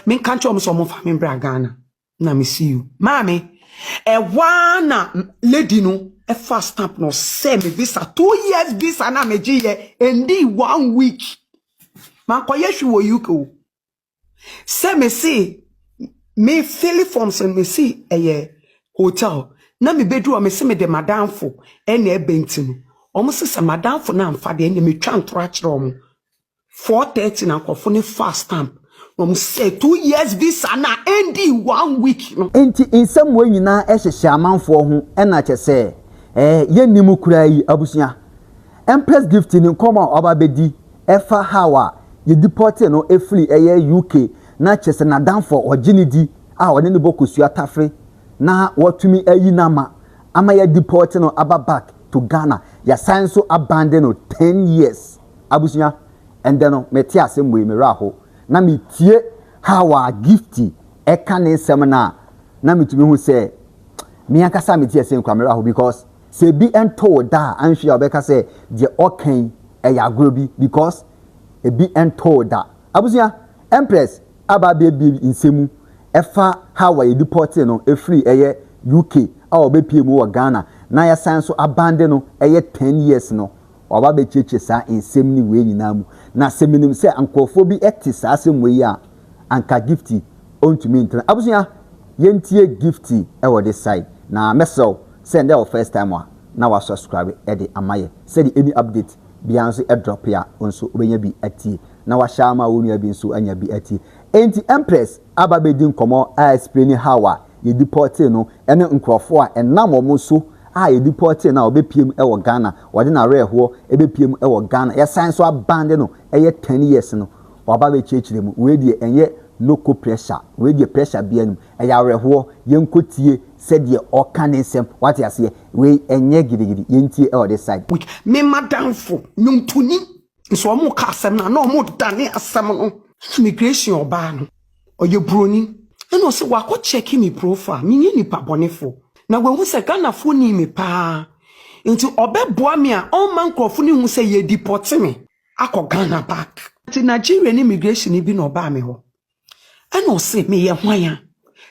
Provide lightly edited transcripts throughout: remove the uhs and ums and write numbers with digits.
Me can't show me some family Ghana. Na me see you. Mommy, a one lady no a fast stamp no say me visa 2 years visa na me GE and 1 week. Man ko yeshu wo yuko. Say me see me fill forms and me see a hotel. Na me bedroom me see me de madam fo and e bentinu. Almost say madam fo na amfa de me twa ntorachre omo. 4:30 na nkofo ne fast stamp. Say 2 years visa na endi 1 week no. Enti in some way nyina ehhehye amanfo ho na che se yenimu kura yi abusia. Empress gift ni nkoma oba bedi efa hawa ye deport no efri UK na che se na danfo oginidi a one ne bokosu atafre na watumi ayi nama ama ya deport no aba back to Ghana ya sign so abandon no 10 years abusia and then no meti asem we me raho na me tie hawa gifty eka ne nsem na me tumi hu se me akasa me tie asem kwa me raho because se bi ento da anhwe obeka se de okan ya agrobi because e bi ento da abusia empress aba be bi nsemu efa hawa e deport no efri UK a obepie mu wo Ghana na ya san so abandon no 10 years no oba be cheche sa nsem ni we nyina mu na seminim se ankofo bi eti sa asem we ya anka gifty ontumi ntina abusia yentie gifty e this side na meso send our first time na wa subscribe e de amaye said any update bianso e drop ya onso obenya bi ati na wa shama wonu bi nso anya bi ati enti empress aba be din komo a explain how ye deport no ene nkrofo a enam omo so a ye deport na obepiem e wo Ghana wode na reho ebepiem e wo Ghana ya sign so abandon no 10 years no waba be chechire mu we die enye local pressure we die pressure bianum e ya reho yenkotie said ye okanisem what you say we enye gidigidi yentie e this side me madam fo nyumtuni nso omo ka asem na omo dane asem no immigration oba no oye broni eno se wako check me profile me ni nipa bonefo na we hu se Ghana fo ni me pa nti obeboa me a on man krofo ni hu se ye deport me akọ Ghana back nti Nigeria ni immigration ni bi no oba me ho eno se me ye hwan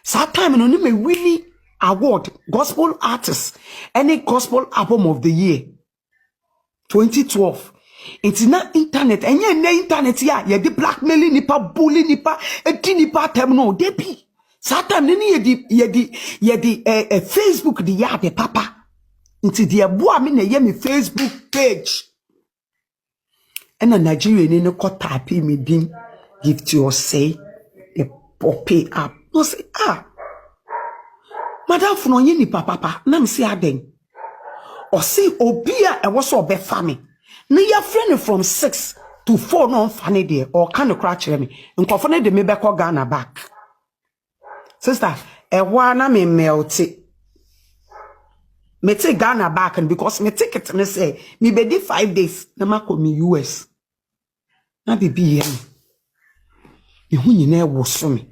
sa time no ni me winni award gospel artist any gospel album of the year 2012 it's na internet enye na internet ya ye di blackmailing nipa bully nipa edi nipa terminal debi satan ni ye di Facebook di ya de papa nti de boa me na ye me Facebook page ena Nigeria ni no kotapi me din give to us say the pay up no say madam funu onye ni papa na msi aden o see obia e wo so obefa me na ya friend from 6 to 4 no fane there or can the crack me nkofo ne de me be ko Ghana back sister e wa na me melty me take Ghana back and because me ticket me say me be di 5 days na mako me US na bibi ye me hu nyina e wo so me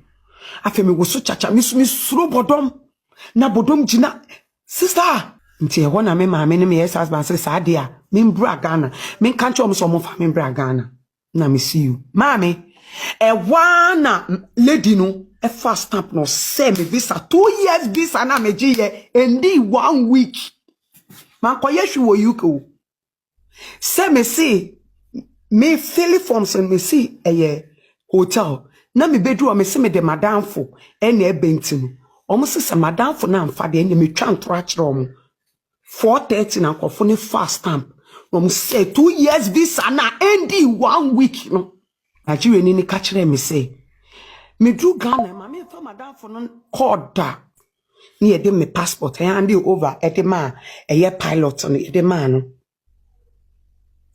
afi me wo so chacha me suro bodom na bodom jina sister nti e wona me maame ne me yes husband say sa dia me mbra Ghana me kan cho so mo fa me mbra Ghana na me see you maame e wana lady no e fast stamp no say me visa 2 years visa na me GE and 1 week man ko yeshu wo yuko say me see me fill forms and me see hotel na me bedroom me see me de madam fo and e bentinu almost say madam fo na amfa de me twa ntorachre omo 4:30 na nkofo ne fast stamp say 2 years visa na endi 1 week no Nigeria ni kachire me say me do Ghana ma me fa madam for no call da ni e de me passport e hand over e de ma e pilot no e de ma no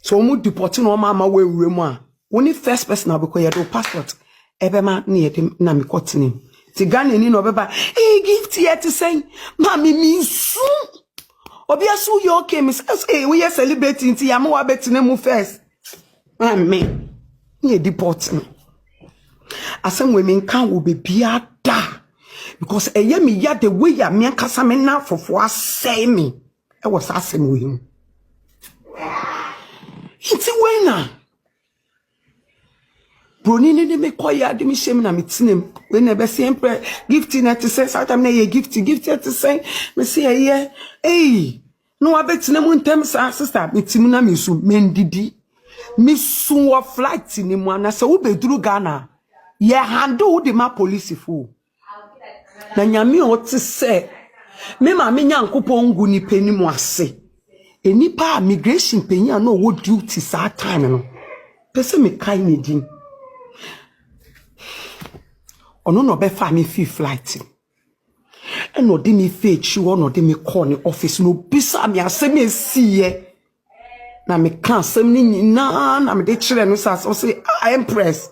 so mu deport no ma we wure mu a woni first person na because ye do passport e be ma ni e de na me kotini ti Ghana ni no be ba gift yet to say ma me su obi asu you okay me say we are celebrating ti ya mo wa betina mu first me ni deport me asem we me kan wo be bia da because eye me ya the way ya me kasa me na fofo asay me e was asem we him iti we na broni ni me koya de me shem na me tinem we na be sempre gifting na to say sometimes na ye gift to say me say ye no abetine mu ntem sa sister me tim na me su mendidi me su wo flight ni mu na se wo beduru Ghana ye handle the ma police fo na nyame o te say me ma me nyankopon ngu ni pani mu ase enipa immigration penya no wo duty sa time no pese me kai ni din ono no be fa me fi flight and no de me fe chi wo no de me call ni office no bisa me asem esiye na me kan asem ni nyina na me de kire no sa so say empress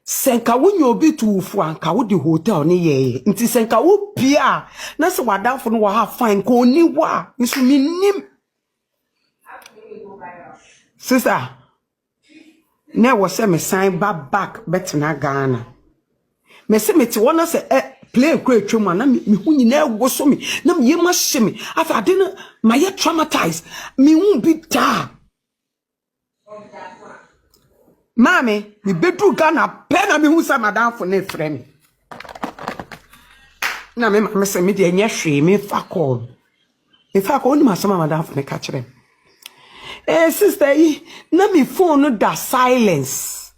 senka wonyo obi tu fu anka wo de hotel ni ye nti senka wo bia na se wadafo no wa ha fine ko ni wa nso minim sister na wo se me sign back betena Ghana me se me ti wona se play kra twema na me hu nyina ego so me na me yema hye me afa ade na ma ye traumatized me hu bi da mame me bedu Ghana pe na me hu sa madam for na frɛ me na me se me de nya hwe me fa call ni ma sama madam for me ka kire sister na me phone no da silence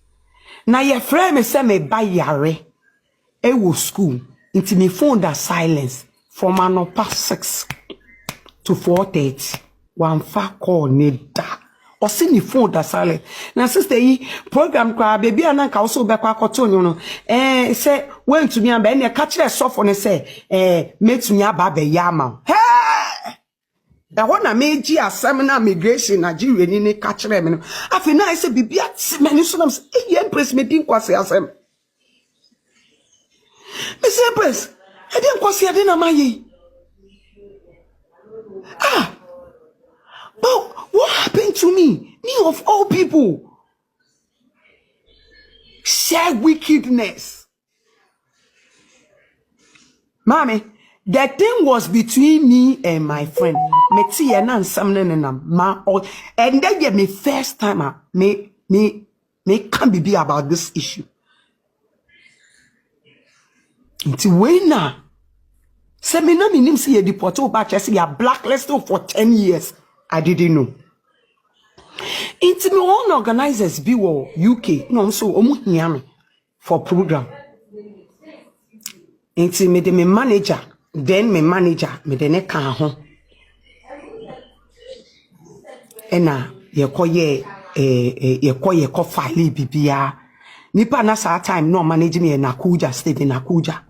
na ye frɛ me se me ba yare e wo school into me phone that silence from anopa 6 to 4:30 one fa call me da or see me phone that silence na sister program kwa baby ananka also be kwa koto no say when to me am be na ka kire sofo ne say metu nya ba be yama hey da ho na meji asem na migration Nigeria ni ka kire me no afi na say bibi ati me ni so na say empress me din kwase asem Mr. Empress, I didn't quite see a my but what happened to me? Me of all people. Share wickedness. Mommy, the thing was between me and my friend. Me and something ma and then get me first time me can't be about this issue. Nti we na se me na minim se ye deport o ba chese ya blacklisted for 10 years. I didn't know. Nti me one organizers be wo UK no so omu hia me for program. Nti me de me manager me de ne kan ho. Ena ye ko file bibia. Nipa na sa time no manage me na Nakuja state in Nakuja.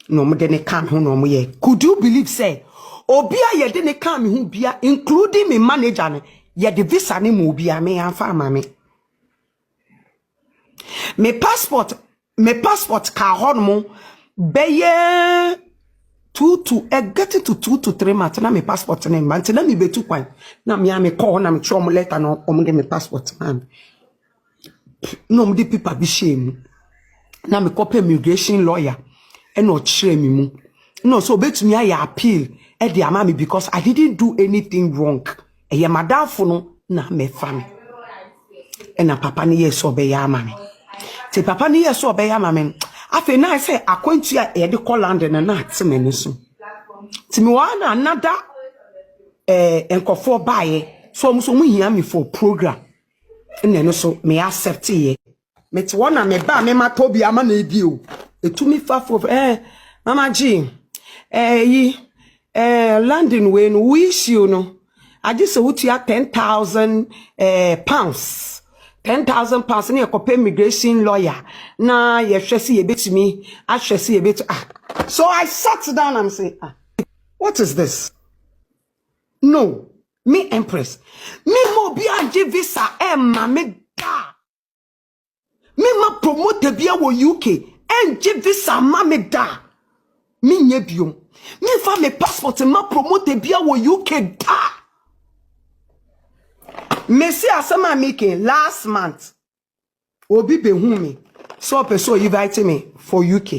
No mo de ne kan ho no mo ye. Could you believe say obia ye de ne kan me ho bia including me manager ne ye de visa ne mo bia me anfa ama me. Me passport ka ho no mo beye 2 to getting to 2 to 3 months na me passport ne ma ntina me betu kwan na me call na me throw mo letter no omo de me passport man. No me di people be shame na me copy immigration lawyer e no chire me mu no so betumi I appeal e dey ama me because I didn't do anything wrong e ye madafo no na me family e na papa ne yes obe ya ama me te papa ne yes obe ya ama me afi na say akwantu a e de call land na atime ne so ti me wa na another enkofo baaye so mo so mu hia me for program no so me accept ye me ti wona me ba me matobi ama na ebi o etumi fafo mama G landing we no wish you no I just utia 10,000 pounds 10,000 pounds na ekope immigration lawyer na ye hwese ye betumi a hwese ye betu so I sat down and say what is this? No, me Empress. Me mo bi anje visa ma me da. Me ma promote bia wo UK. Anje visa ma me da. Me nye biom. Me fa me passport ma promote bia wo UK da. Me see asema making last month. Obi be hu me. So person invite me for UK.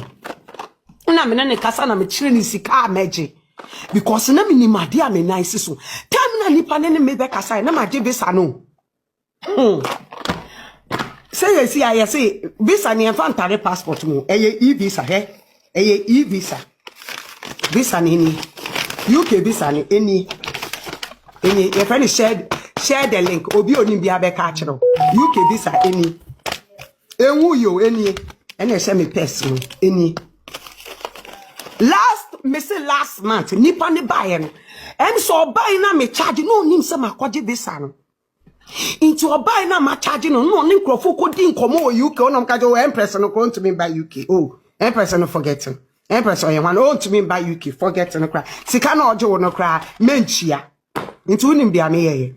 Na me na ne kasa na me chire ni sika meje. Because na me ni made am nice so. Time na nipa ne me be kasa na ma je visa no. Se say I say visa ni enfantare passport mu e-visa e-visa visa ni UK visa ni any your friend share the link obi oni bia be ka kire UK visa any enwu yo any ene share me person any last month nipa ne buy no em so buy na me charge no nim se makoje visa no into obuy na ma charge no ne nkrofo ko di nkomo UK onom ka je o empress no ko to me buy UK oh empress no forgetting empress on one oh to me buy UK forgetting no cry sika na oje wo no cry menchia into unim bia me ye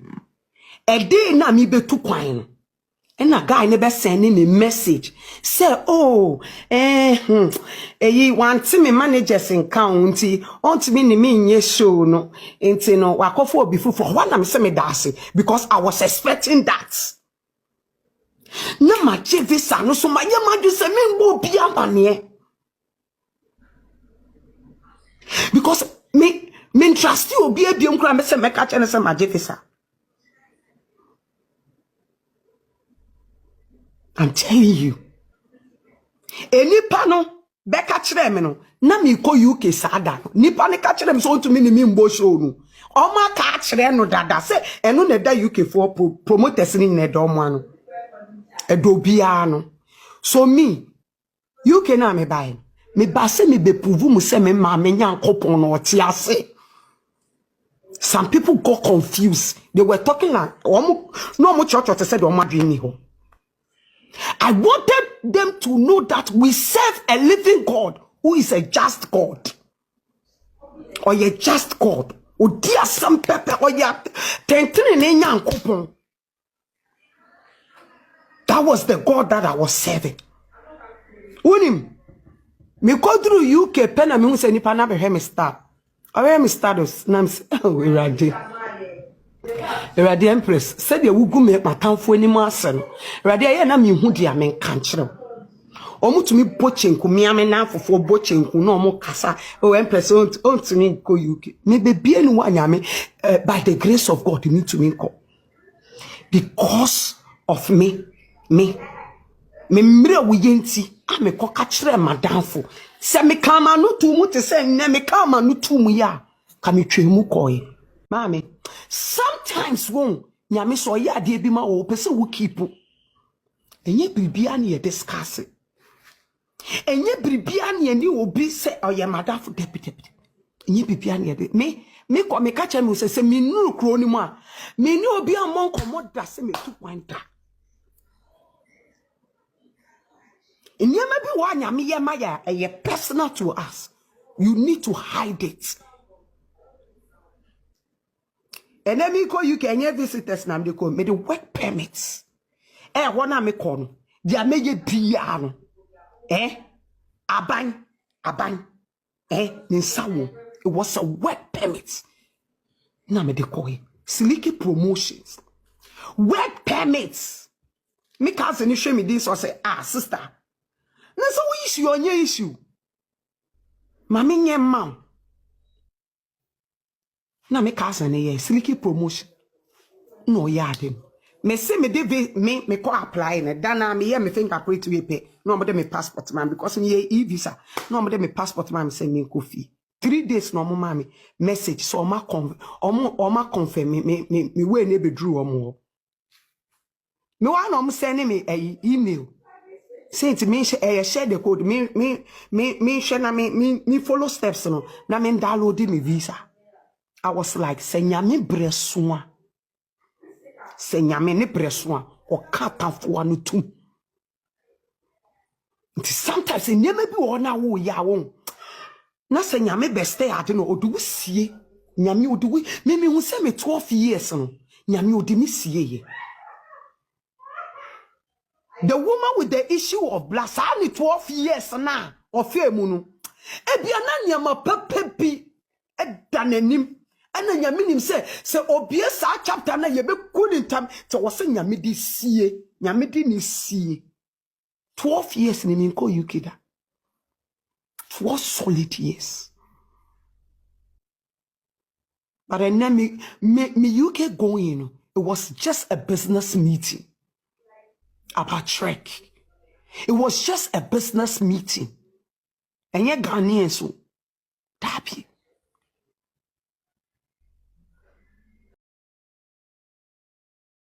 e dey na me betu kwan no and a guy never sending me message. Say, oh, you want me managers in county, on to me ni show no, into no, wakofo before for one I'm saying dasi because I was expecting that. Na ma visa no so my yama do say me go be amane. Because me trust you be a biom kra me say me catch and say my visa. I'm telling you. Nipa no be ka kire me no na me ko UK sada. Nipa ne ka kire me so to me ni mbo show no. O ma ka kire no dada say eno na da UK for promoters ni na do mo ano. Edo bia no. So me UK na me buy. Me ba se me be prove mu se me ma me nyankopon no ti ase. Some people got confused. They were talking like no church said o ma dwini ho. I wanted them to know that we serve a living God who is a just God. Or a just God. Or dear some pepper or ya that was the God that I was serving. Unim me go through UK pen and me say nipa na be me start. I me status na me oh Erade Empress said the wugu me matamfo ani mu ase no erade aye na me hu dia me kan kire omutumi bochenku me ame na afofo bochenku na omo kasa oh Empress ontumi go UK me be bia ni wanyame by the grace of God you need to me go because of me mre wo yenti ame ko ka kire madamfo se me kama no tu mu te se ne me kama no tu mu ya ka me twemu koye mami sometimes won nyame so ya de bi ma wo pese wo keep enye bibia na ye discuss enye bibia na ye ni obi se oye madafo deputy enye bibia na ye de me ko me ka cha me se me nuru kro ni mu a me ni obi amon komoda se me tu kwanta enye ma bi wa nyame ye ma ya eye personal to us you need to hide it. And then me call you can visitors na me call me the work permits. Wana me call no. Dia me ye dia no. Aban. Ninsawo. It was a work permit. Na me de call you. Siliki promotions. Work permits. Me cousin show me this or say sister. Na so issue on your issue. Mami nye mam. Na me cousin ye siliki promotion no yade me say me de me ko apply na dana me ye me fingerprint we pay no mo de me passport man because me ye e-visa no mo de me passport man say me ko fi 3 days no mo ma me message so ma confirm me we na be drew omo me wa no mo send me email say to me share the code me share na me follow steps no na me download me visa. I was like, Senyame breswa. Senyame ne breswa. Or kata for no tum. Sometimes senyame bi ona wo ya won. Na senyame beste ade no odu sie. Nyame odu me hu se me 12 years no. Nyame odi me sie ye. The woman with the issue of blood, only 12 years na of emu no. Ebia na nyama pepepi edananim. Ana nyame nim se obie sa chapter na ye be kunintam te wo se nyame di sie nyame di ni sie 12 years ni min ko UK da 12 solid years but then me UK going it was just a business meeting about Trek. It was just a business meeting. And yet Ghanaians so